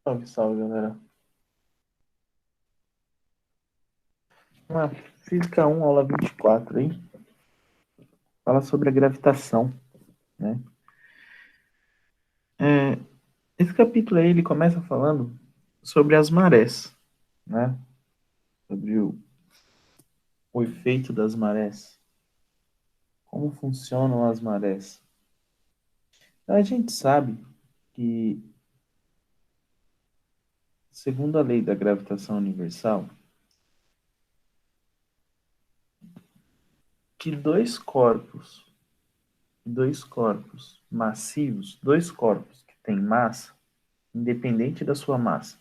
Salve, salve, galera. Uma Física 1, aula 24, hein? Fala sobre a gravitação, né? É, esse capítulo aí, ele começa falando sobre as marés, né? Sobre o efeito das marés. Como funcionam as marés. A gente sabe que, segundo a lei da gravitação universal, que dois corpos massivos, dois corpos que têm massa, independente da sua massa,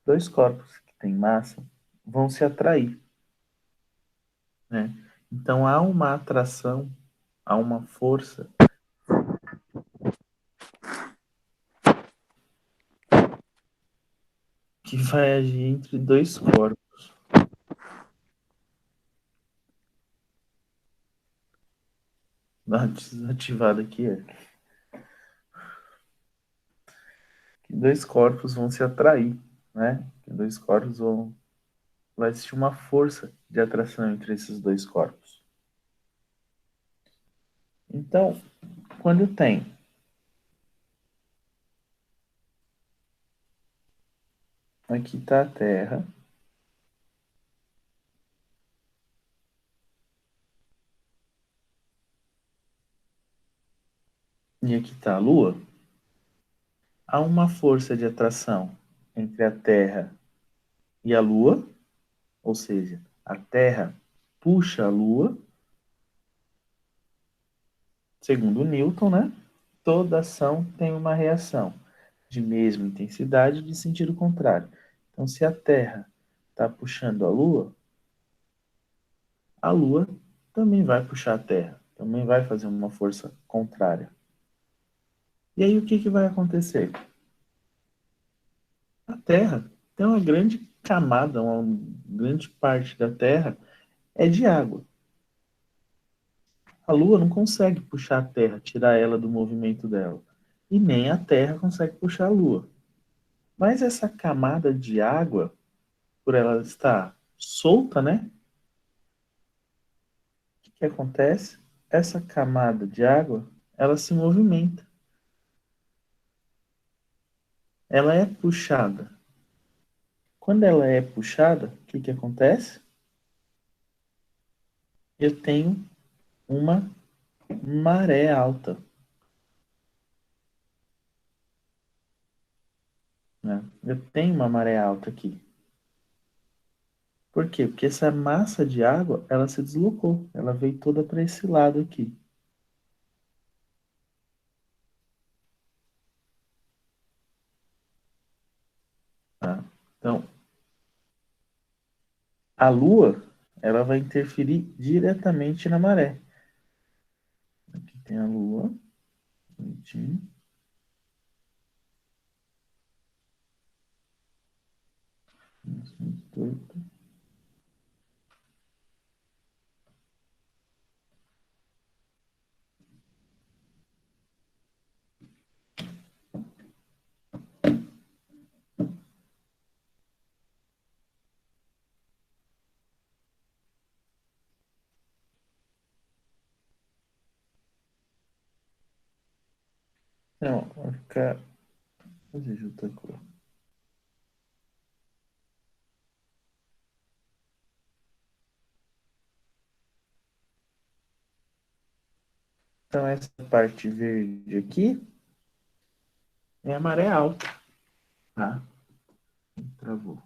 dois corpos que têm massa vão se atrair, né? Então há uma atração, há uma força que vai agir entre dois corpos. Dá uma desativada aqui, é. Que dois corpos vão se atrair, né? Que dois corpos vão. Vai existir uma força de atração entre esses dois corpos. Então, quando tem aqui está a Terra e aqui está a Lua, há uma força de atração entre a Terra e a Lua, ou seja, a Terra puxa a Lua, segundo Newton, né? Toda ação tem uma reação de mesma intensidade e de sentido contrário. Então, se a Terra está puxando a Lua também vai puxar a Terra, também vai fazer uma força contrária. E aí o que vai acontecer? A Terra tem uma grande camada, uma grande parte da Terra é de água. A Lua não consegue puxar a Terra, tirar ela do movimento dela. E nem a Terra consegue puxar a Lua. Mas essa camada de água, por ela estar solta, né? O que acontece? Essa camada de água, ela se movimenta. Ela é puxada. Quando ela é puxada, o que acontece? Eu tenho uma maré alta, né? Eu tenho uma maré alta aqui. Por quê? Porque essa massa de água, ela se deslocou. Ela veio toda para esse lado aqui. Tá? Então, a Lua, ela vai interferir diretamente na maré. Aqui tem a Lua, bonitinho. Não, vai ficar. Fazer outra cor. Então, essa parte verde aqui é a maré alta, tá? Travou.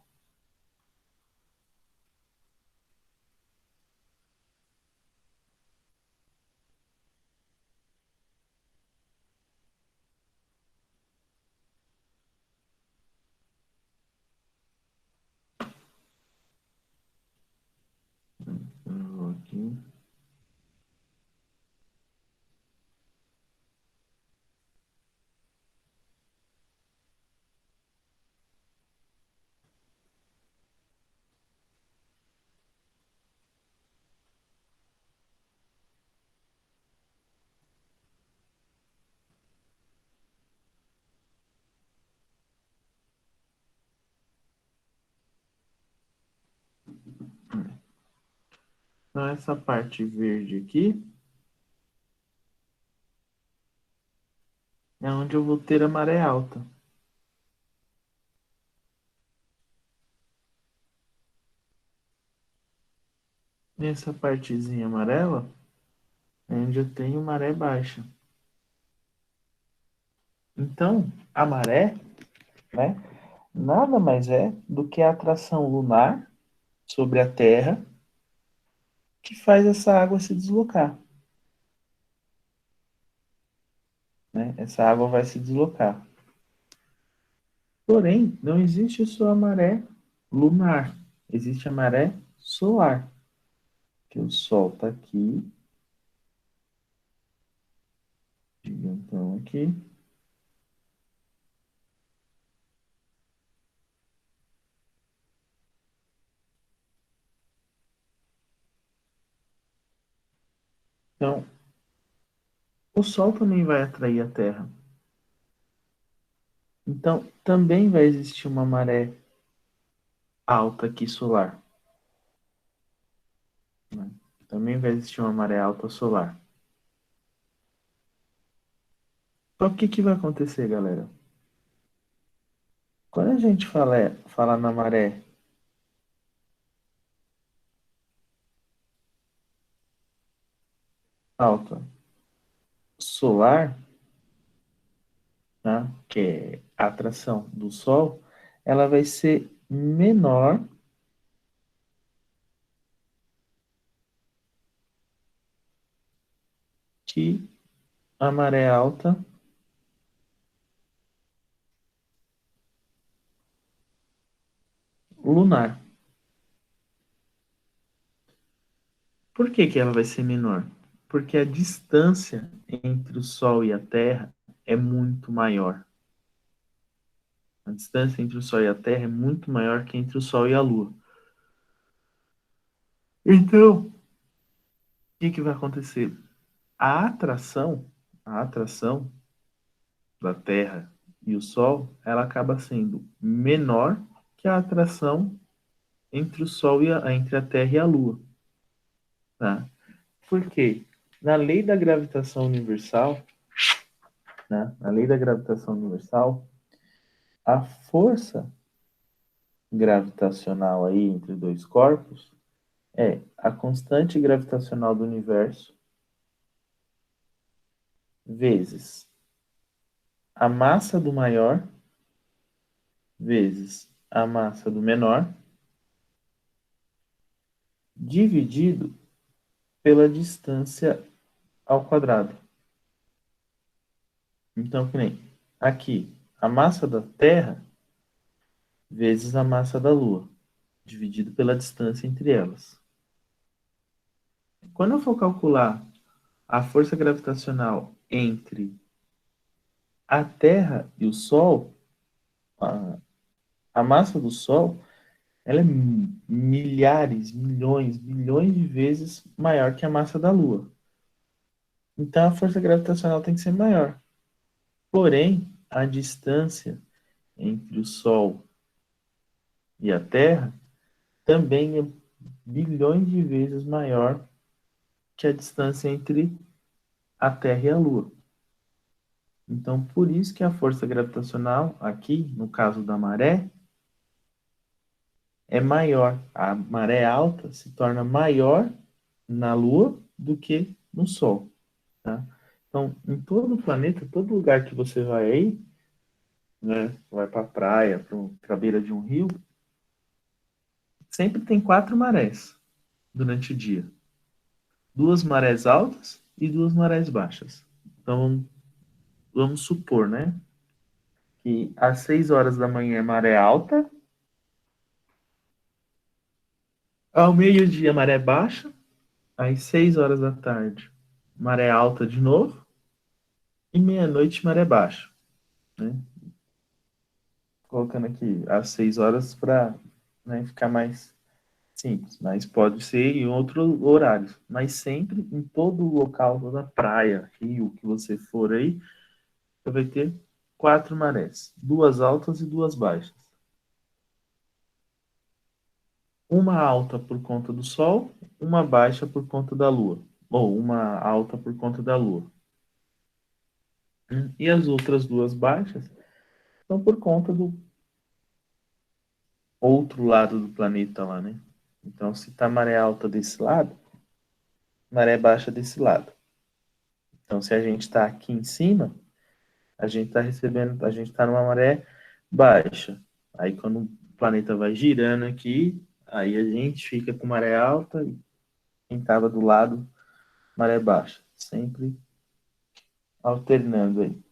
Travou aqui. Então, essa parte verde aqui é onde eu vou ter a maré alta. E essa partezinha amarela é onde eu tenho maré baixa. Então, a maré, né, nada mais é do que a atração lunar sobre a Terra que faz essa água se deslocar, né? Essa água vai se deslocar. Porém, não existe só a maré lunar, existe a maré solar, que o Sol está aqui, gigantão aqui. Então, o Sol também vai atrair a Terra. Então, também vai existir uma maré alta aqui solar, né? Também vai existir uma maré alta solar. Só que o que vai acontecer, galera? Quando a gente fala na maré alta solar, né, que é a atração do Sol, ela vai ser menor que a maré alta lunar. Por que que ela vai ser menor? Porque a distância entre o Sol e a Terra é muito maior. A distância entre o Sol e a Terra é muito maior que entre o Sol e a Lua. Então, o que que vai acontecer? A atração da Terra e o Sol, ela acaba sendo menor que a atração entre o Sol entre a Terra e a Lua, tá? Por quê? Na lei da gravitação universal, né? Na lei da gravitação universal, a força gravitacional aí entre dois corpos é a constante gravitacional do universo vezes a massa do maior vezes a massa do menor dividido pela distância ao quadrado. Então, que nem aqui, a massa da Terra vezes a massa da Lua, dividido pela distância entre elas. Quando eu for calcular a força gravitacional entre a Terra e o Sol, a, a massa do Sol, ela é milhares, milhões, bilhões de vezes maior que a massa da Lua. Então a força gravitacional tem que ser maior. Porém, a distância entre o Sol e a Terra também é bilhões de vezes maior que a distância entre a Terra e a Lua. Então, por isso que a força gravitacional aqui, no caso da maré, é maior. A maré alta se torna maior na Lua do que no Sol, tá? Então, em todo o planeta, todo lugar que você vai aí, né, vai para a praia, para a beira de um rio, sempre tem quatro marés durante o dia. Duas marés altas e duas marés baixas. Então, vamos supor, né, que às 6 horas da manhã é maré alta, ao meio-dia maré baixa, às 6 horas da tarde maré alta de novo e meia-noite maré baixa, né? Colocando aqui às 6 horas para, né, ficar mais simples, mas pode ser em outro horário, mas sempre em todo local, toda praia, rio que você for aí, você vai ter quatro marés, duas altas e duas baixas. uma alta por conta do Sol, uma baixa por conta da Lua, ou uma alta por conta da Lua. E as outras duas baixas são por conta do outro lado do planeta lá, né? Então, se tá maré alta desse lado, maré baixa desse lado. Então, se a gente está aqui em cima, a gente está recebendo, a gente está numa maré baixa. Aí, quando o planeta vai girando aqui, aí a gente fica com maré alta e quem estava do lado, maré baixa. Sempre alternando aí.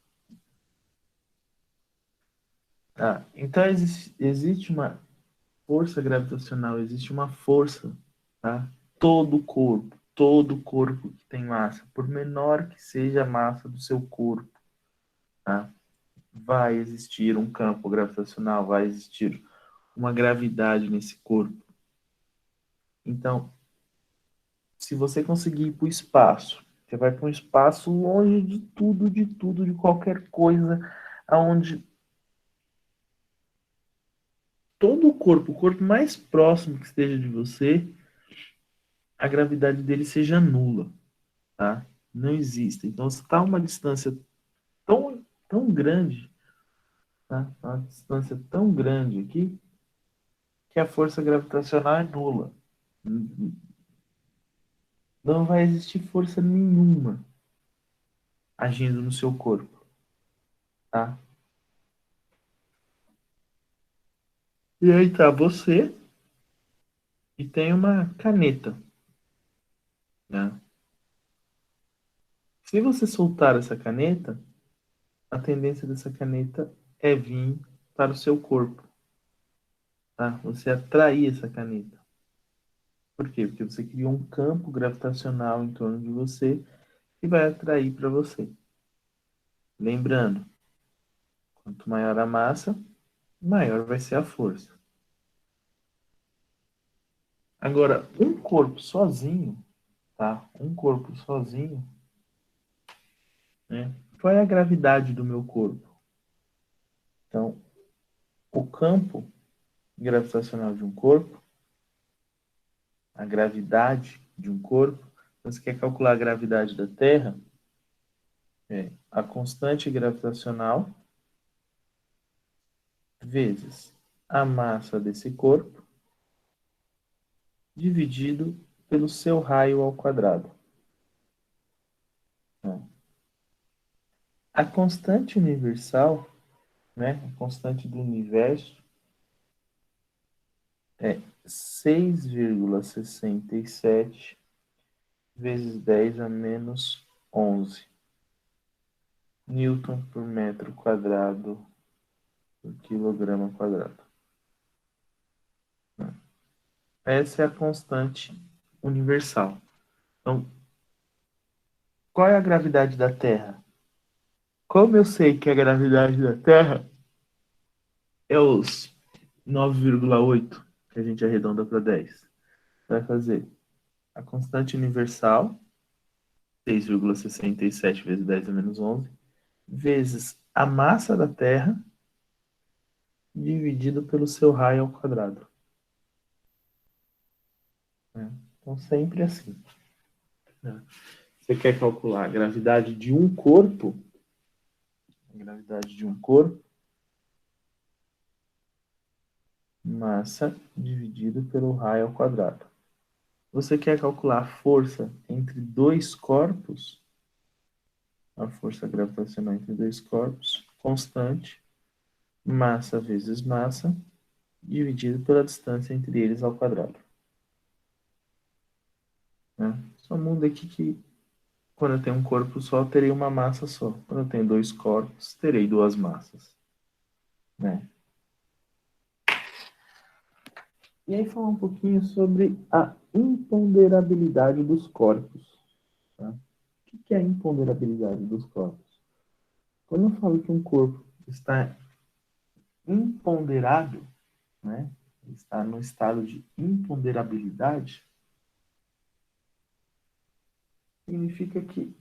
Então, existe uma força gravitacional, existe uma força, tá? Todo corpo que tem massa, por menor que seja a massa do seu corpo, tá? Vai existir um campo gravitacional, vai existir uma gravidade nesse corpo. Então, se você conseguir ir para o espaço, você vai para um espaço longe de tudo, de qualquer coisa, aonde todo o corpo mais próximo que esteja de você, a gravidade dele seja nula, tá? Não existe. Então, você está a uma distância tão grande, tá? Uma distância tão grande aqui, que a força gravitacional é nula. Não vai existir força nenhuma agindo no seu corpo, tá? E aí tá você e tem uma caneta, né? Se você soltar essa caneta, a tendência dessa caneta é vir para o seu corpo, tá? Você atrair essa caneta. Por quê? Porque você criou um campo gravitacional em torno de você e vai atrair para você. Lembrando, quanto maior a massa, maior vai ser a força. Agora, um corpo sozinho, tá? Um corpo sozinho, né? Qual é a gravidade do meu corpo? Então, o campo gravitacional de um corpo, a gravidade de um corpo, você quer calcular a gravidade da Terra? É a constante gravitacional vezes a massa desse corpo dividido pelo seu raio ao quadrado. A constante universal, né, a constante do universo, é 6,67 vezes 10 a menos 11 Newton por metro quadrado por quilograma quadrado. Essa é a constante universal. Então, qual é a gravidade da Terra? Como eu sei que a gravidade da Terra é os 9,8 que a gente arredonda para 10, vai fazer a constante universal, 6,67 vezes 10 a menos 11, vezes a massa da Terra, dividido pelo seu raio ao quadrado. Então, sempre assim. Você quer calcular a gravidade de um corpo, a gravidade de um corpo, massa dividido pelo raio ao quadrado. Você quer calcular a força entre dois corpos, a força gravitacional entre dois corpos, constante, massa vezes massa, dividido pela distância entre eles ao quadrado. Né? Só muda aqui que quando eu tenho um corpo só, eu terei uma massa só. Quando eu tenho dois corpos, terei duas massas. Né? E aí falar um pouquinho sobre a imponderabilidade dos corpos. Tá? O que é a imponderabilidade dos corpos? Quando eu falo que um corpo está imponderável, né? Está no estado de imponderabilidade, significa que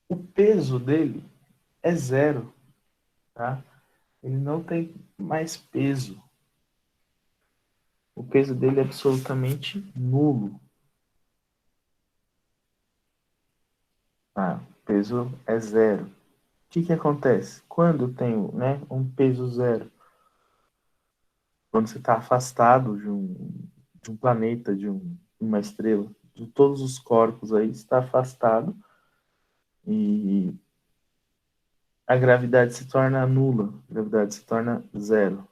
o peso dele é zero, tá? Ele não tem mais peso. o peso dele é absolutamente nulo. O peso é zero. O que acontece? Quando eu tenho, né, um peso zero, quando você está afastado de um planeta, uma estrela, de todos os corpos aí, está afastado e a gravidade se torna nula, a gravidade se torna zero.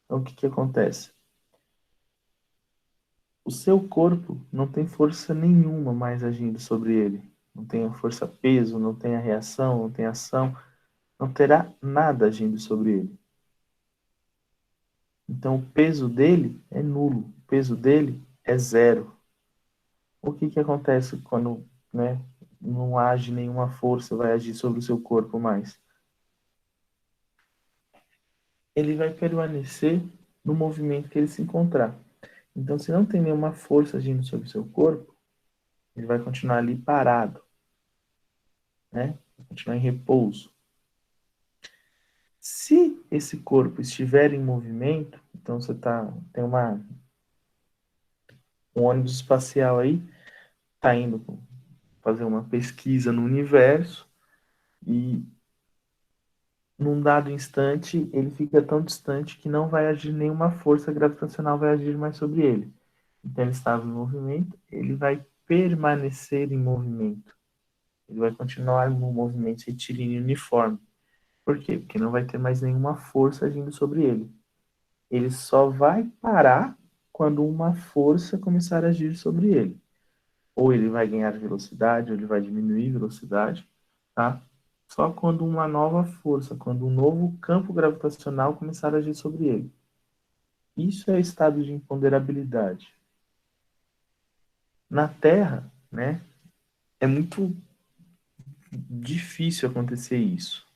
Então, o que acontece? O seu corpo não tem força nenhuma mais agindo sobre ele. Não tem a força-peso, não tem a reação, não tem ação, não terá nada agindo sobre ele. Então, o peso dele é nulo, o peso dele é zero. O que acontece quando, né, não age nenhuma força, vai agir sobre o seu corpo mais? Ele vai permanecer no movimento que ele se encontrar. Então, se não tem nenhuma força agindo sobre o seu corpo, ele vai continuar ali parado, né? Vai continuar em repouso. Se esse corpo estiver em movimento, então tem um ônibus espacial aí, está indo fazer uma pesquisa no universo e num dado instante ele fica tão distante que não vai agir nenhuma força gravitacional vai agir mais sobre ele. Então ele estava em movimento, ele vai permanecer em movimento. Ele vai continuar no movimento retilíneo uniforme. Por quê? Porque não vai ter mais nenhuma força agindo sobre ele. Ele só vai parar quando uma força começar a agir sobre ele. Ou ele vai ganhar velocidade, ou ele vai diminuir velocidade, tá? Só quando uma nova força, quando um novo campo gravitacional começar a agir sobre ele. Isso é estado de imponderabilidade. Na Terra, né, é muito difícil acontecer isso.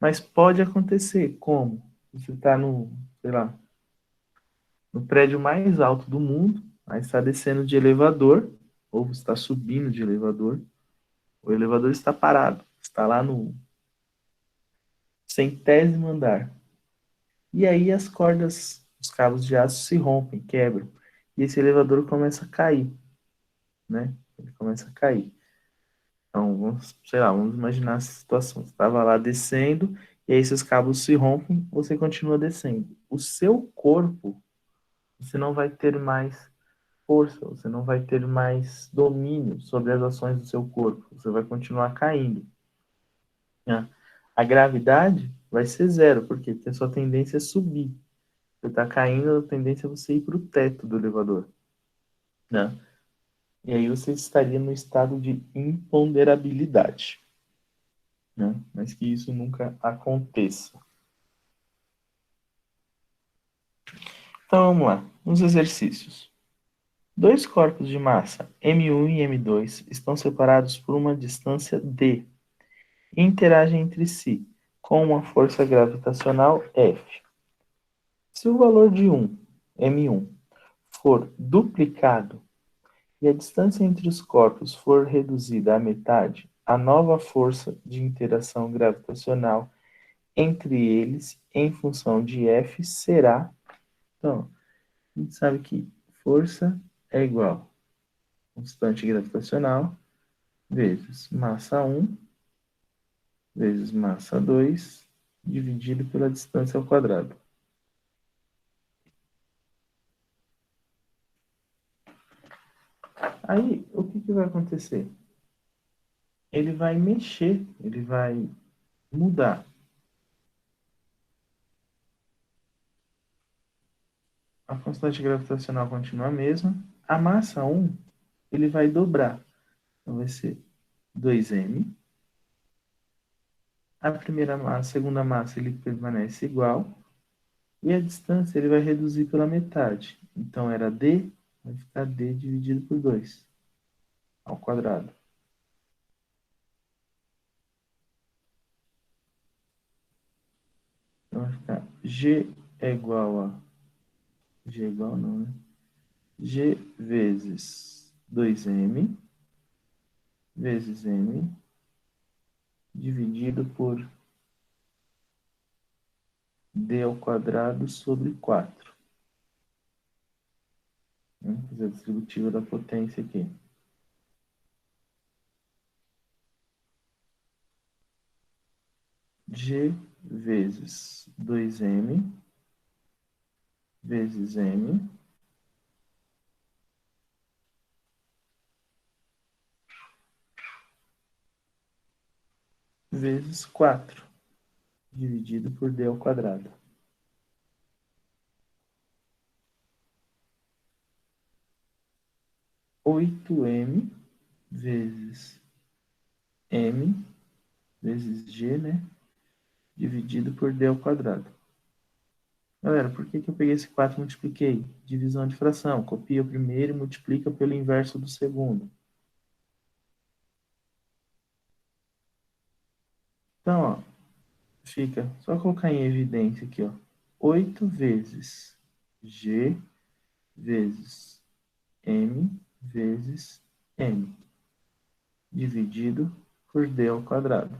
Mas pode acontecer. Como? Você está no, sei lá, no prédio mais alto do mundo, aí está descendo de elevador, ou está subindo de elevador, o elevador está parado, está lá no centésimo andar. E aí as cordas, os cabos de aço se rompem, quebram, e esse elevador começa a cair, né? Ele começa a cair. Então, sei lá, vamos imaginar essa situação. Você estava lá descendo, e aí esses cabos se rompem, você continua descendo. O seu corpo, você não vai ter mais força, você não vai ter mais domínio sobre as ações do seu corpo, você vai continuar caindo, né? A gravidade vai ser zero, por quê? Porque a sua tendência é subir. Você está caindo, a tendência é você ir para o teto do elevador, né? E aí você estaria no estado de imponderabilidade, né? Mas que isso nunca aconteça. Então vamos lá, nos exercícios. Dois corpos de massa M1 e M2 estão separados por uma distância d e interagem entre si com uma força gravitacional F. Se o valor de M1, for duplicado e a distância entre os corpos for reduzida à metade, a nova força de interação gravitacional entre eles em função de F será. Então, a gente sabe que força é igual a constante gravitacional vezes massa 1 vezes massa 2 dividido pela distância ao quadrado. Aí, o que vai acontecer? Ele vai mexer, ele vai mudar. A constante gravitacional continua a mesma. A massa 1, ele vai dobrar. Então, vai ser 2m. A segunda massa, ele permanece igual. E a distância, ele vai reduzir pela metade. Então, era d, vai ficar d dividido por 2, ao quadrado. Então, vai ficar g é igual a... g é igual não, né? G vezes 2m vezes m dividido por d ao quadrado sobre 4. Vamos fazer a distributiva da potência aqui. G vezes 2m vezes m vezes 4, dividido por d ao quadrado. 8m vezes m vezes g, né? Dividido por d ao quadrado. Galera, por que eu peguei esse 4 e multipliquei? Divisão de fração. Copia o primeiro e multiplica pelo inverso do segundo. Então, ó, fica só colocar em evidência aqui, ó. 8 vezes g vezes m vezes m, dividido por d ao quadrado.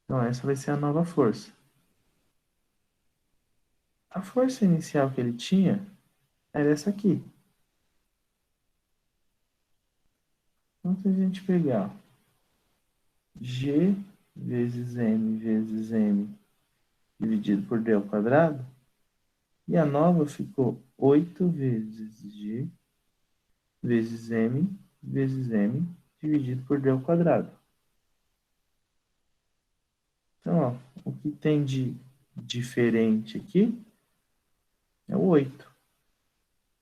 Então, essa vai ser a nova força. A força inicial que ele tinha era essa aqui. Então, se a gente pegar g vezes m dividido por d ao quadrado, e a nova ficou 8 vezes g vezes m dividido por d ao quadrado. Então, ó, o que tem de diferente aqui é o 8.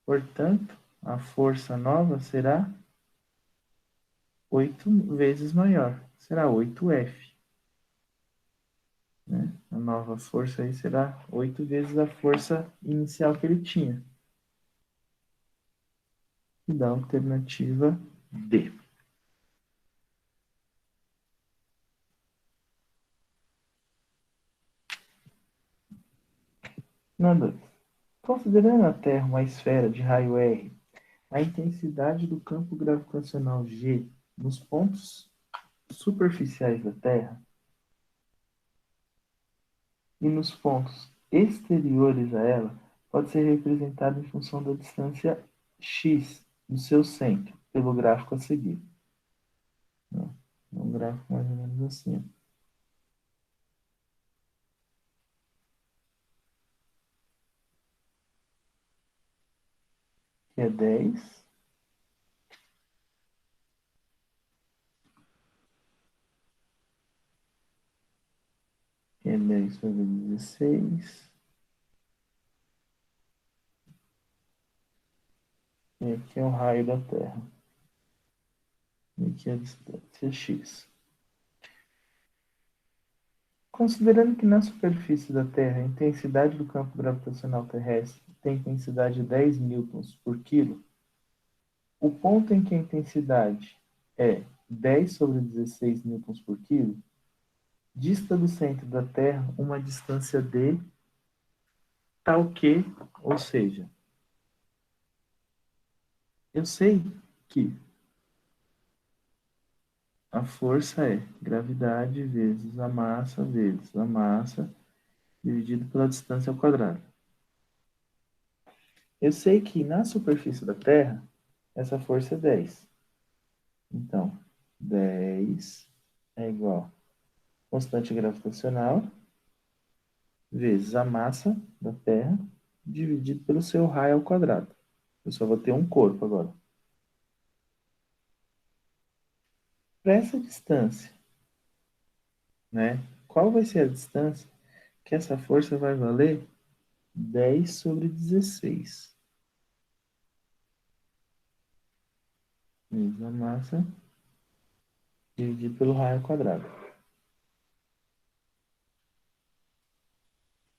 Portanto, a força nova será 8 vezes maior. Será 8F. Né? A nova força aí será 8 vezes a força inicial que ele tinha. E dá a alternativa D. Nada. Considerando a Terra uma esfera de raio R, a intensidade do campo gravitacional G nos pontos superficiais da Terra e nos pontos exteriores a ela pode ser representada em função da distância x do seu centro, pelo gráfico a seguir. É um gráfico mais ou menos assim. Que é 10, que é 10 sobre 16, e aqui é o raio da Terra. E aqui é a distância x. Considerando que na superfície da Terra a intensidade do campo gravitacional terrestre tem intensidade de 10 newtons por quilo, o ponto em que a intensidade é 10 sobre 16 newtons por quilo dista do centro da Terra uma distância d tal que, ou seja, eu sei que a força é gravidade vezes a massa dividido pela distância ao quadrado. Eu sei que na superfície da Terra essa força é 10. Então, 10 é igual a constante gravitacional vezes a massa da Terra dividido pelo seu raio ao quadrado. Eu só vou ter um corpo agora. Para essa distância, né? Qual vai ser a distância que essa força vai valer? 10 sobre 16. Vezes a massa dividido pelo raio ao quadrado.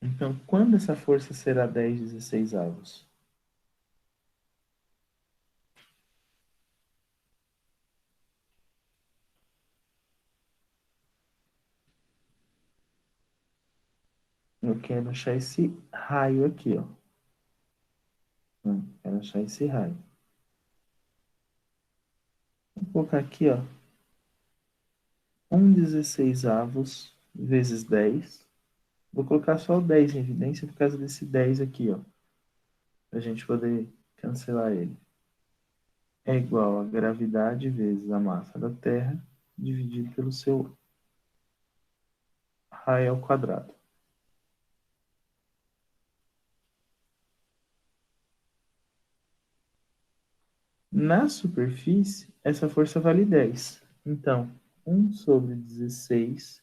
Então, quando essa força será 10/16 avos? Eu quero achar esse raio aqui, ó. Quero achar esse raio. Vou colocar aqui, ó. 1/16 avos vezes 10. Vou colocar só o 10 em evidência por causa desse 10 aqui, ó. para a gente poder cancelar ele. É igual a gravidade vezes a massa da Terra dividido pelo seu raio ao quadrado. Na superfície, essa força vale 10. Então, 1 sobre 16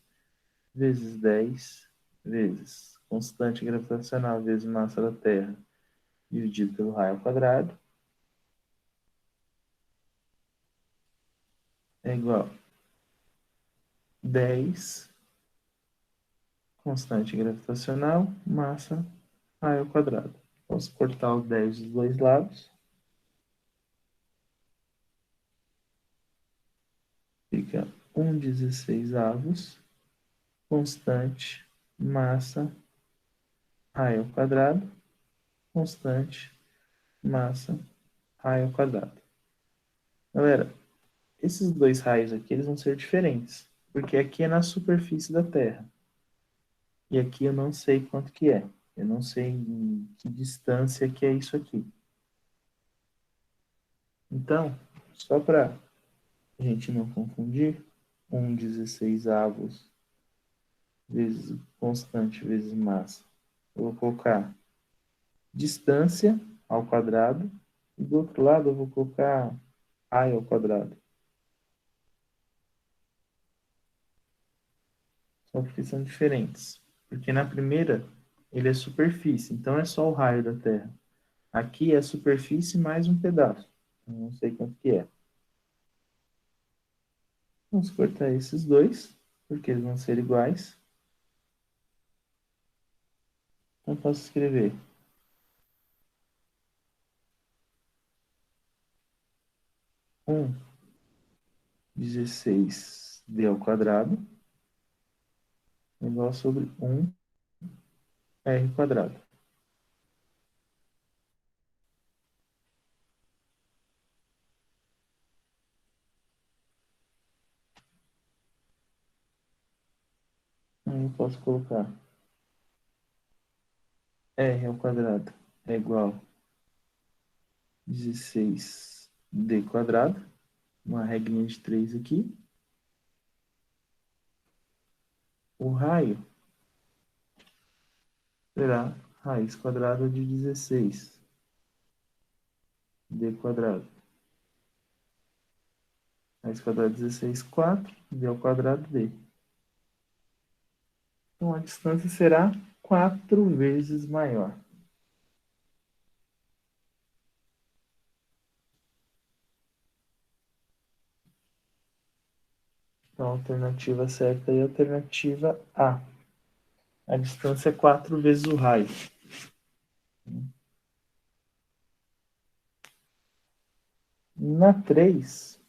vezes 10 vezes constante gravitacional vezes massa da Terra dividido pelo raio ao quadrado é igual a 10 constante gravitacional, massa, raio ao quadrado. Vamos cortar os 10 dos dois lados. Fica 1/16 avos, constante, massa, raio ao quadrado, constante, massa, raio ao quadrado. Galera, esses dois raios aqui eles vão ser diferentes, porque aqui é na superfície da Terra. E aqui eu não sei quanto que é. Eu não sei em que distância que é isso aqui. Então, só para a gente não confundir, 1/16 avos vezes constante vezes massa. Eu vou colocar distância ao quadrado e do outro lado eu vou colocar raio ao quadrado. Só porque são diferentes. Porque na primeira ele é superfície, então é só o raio da Terra. Aqui é superfície mais um pedaço. Eu não sei quanto que é. Vamos cortar esses dois, porque eles vão ser iguais. Então posso escrever 1/16d ao quadrado igual sobre 1r quadrado. Aí eu posso colocar r ao quadrado é igual a 16d quadrado, uma regrinha de 3 aqui. O raio será raiz quadrada de 16d quadrado. Raiz quadrada de 16, 4, d ao quadrado d. Então a distância será 4 vezes maior. Então, a alternativa certa é a alternativa A. A distância é 4 vezes o raio. Na 3,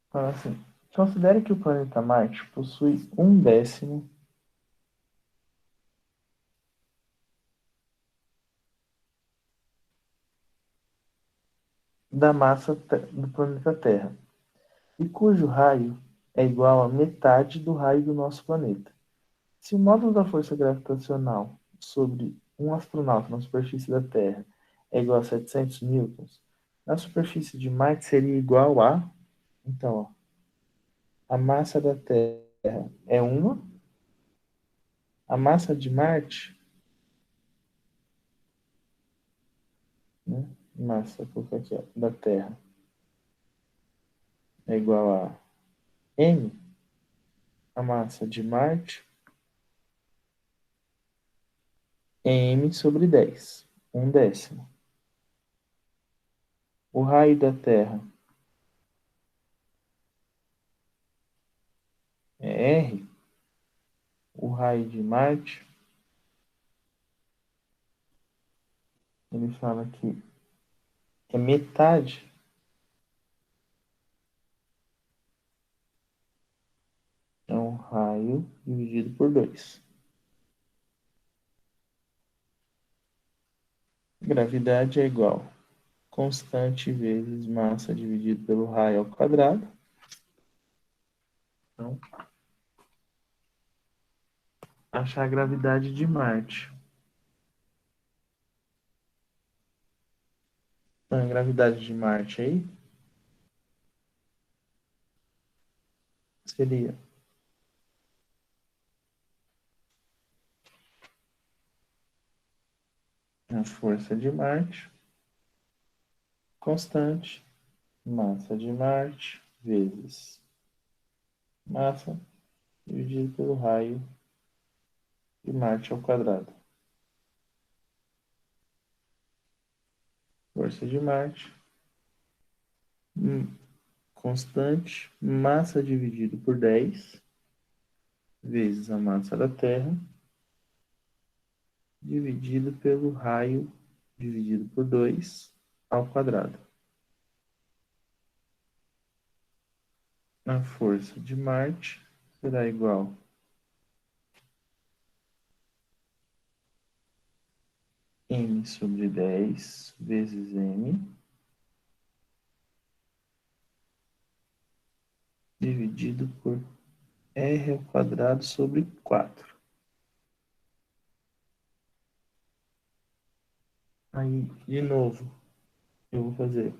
fala assim: considere que o planeta Marte possui 1/10 da massa do planeta Terra, e cujo raio é igual a metade do raio do nosso planeta. Se o módulo da força gravitacional sobre um astronauta na superfície da Terra é igual a 700 newtons, na superfície de Marte seria igual a... Então, ó, a massa da Terra é uma, a massa de Marte, né? Massa, vou colocar aqui, ó, da Terra é igual a m, a massa de Marte é m sobre 10, 1/10. O raio da Terra é r, o raio de Marte, ele fala que é metade, é um raio dividido por 2. Gravidade é igual a constante vezes massa dividido pelo raio ao quadrado. Então, achar a gravidade de Marte. põe a gravidade de Marte aí, seria a força de Marte constante, massa de Marte vezes massa dividido pelo raio de Marte ao quadrado. Força de Marte constante, massa dividido por 10 vezes a massa da Terra dividido pelo raio dividido por 2 ao quadrado. A força de Marte será igual m sobre 10 vezes m dividido por r ao quadrado sobre 4. Aí, de novo, eu vou fazer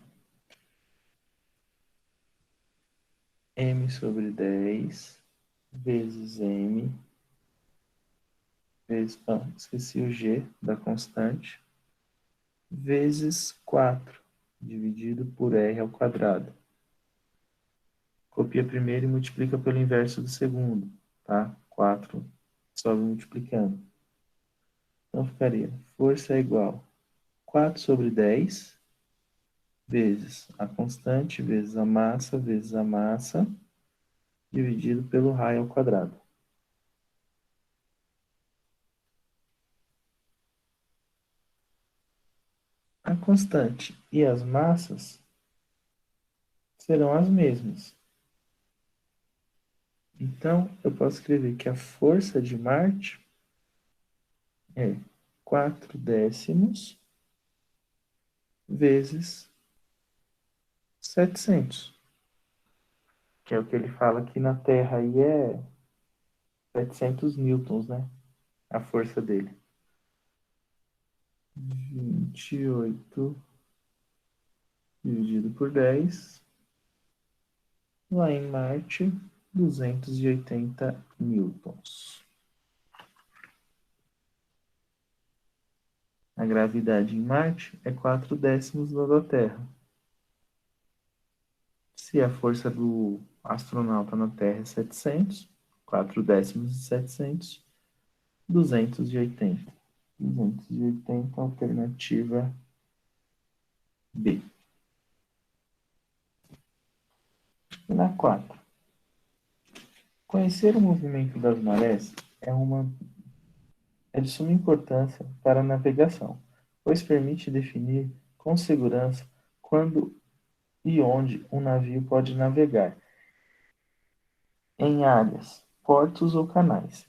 m sobre 10 vezes m vezes, esqueci o g da constante, vezes 4 dividido por r ao quadrado. Copia primeiro e multiplica pelo inverso do segundo, tá? 4 sobe multiplicando. Então ficaria força é igual a 4 sobre 10 vezes a constante vezes a massa dividido pelo raio ao quadrado. A constante e as massas serão as mesmas. Então, eu posso escrever que a força de Marte é 4 décimos vezes 700, que é o que ele fala aqui na Terra aí é 700 newtons, né? A força dele. 28 dividido por 10, lá em Marte, 280 newtons. A gravidade em Marte é 4 décimos da Terra. Se a força do astronauta na Terra é 700, 4 décimos de 700, 280. 280, alternativa B. E na 4. Conhecer o movimento das marés é de suma importância para a navegação, pois permite definir com segurança quando e onde um navio pode navegar em áreas, portos ou canais.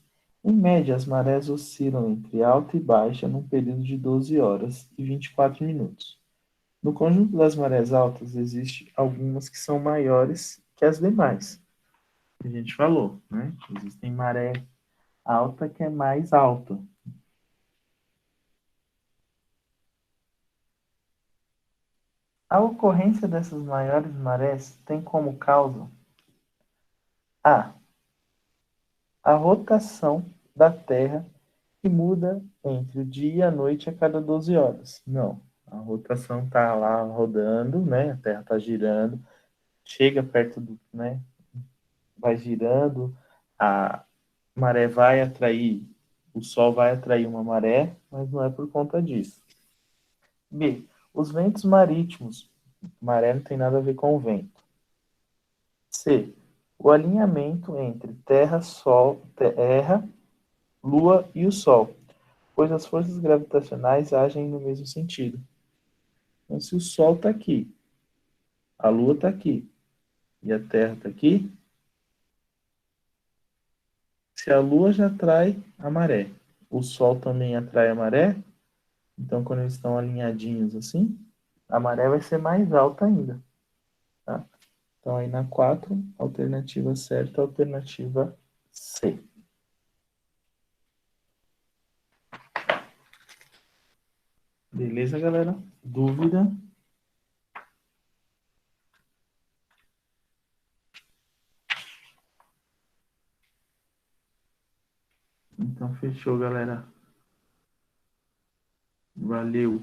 Em média, as marés oscilam entre alta e baixa num período de 12 horas e 24 minutos. No conjunto das marés altas, existem algumas que são maiores que as demais. A gente falou, né? Existem maré alta que é mais alta. A ocorrência dessas maiores marés tem como causa a rotação da Terra que muda entre o dia e a noite a cada 12 horas. Não, a rotação está lá rodando, né? A Terra está girando, chega perto do, né? Vai girando, a maré vai atrair, o Sol vai atrair uma maré, mas não é por conta disso. B. Os ventos marítimos. Maré não tem nada a ver com o vento. C. O alinhamento entre Terra, Sol, Terra, Lua e o Sol, pois as forças gravitacionais agem no mesmo sentido. Então, se o Sol está aqui, a Lua está aqui e a Terra está aqui, se a Lua já atrai a maré, o Sol também atrai a maré, então quando eles estão alinhadinhos assim, a maré vai ser mais alta ainda. Tá? Então aí na 4, alternativa certa, alternativa C. Beleza, galera? Dúvida? Então fechou, galera. Valeu.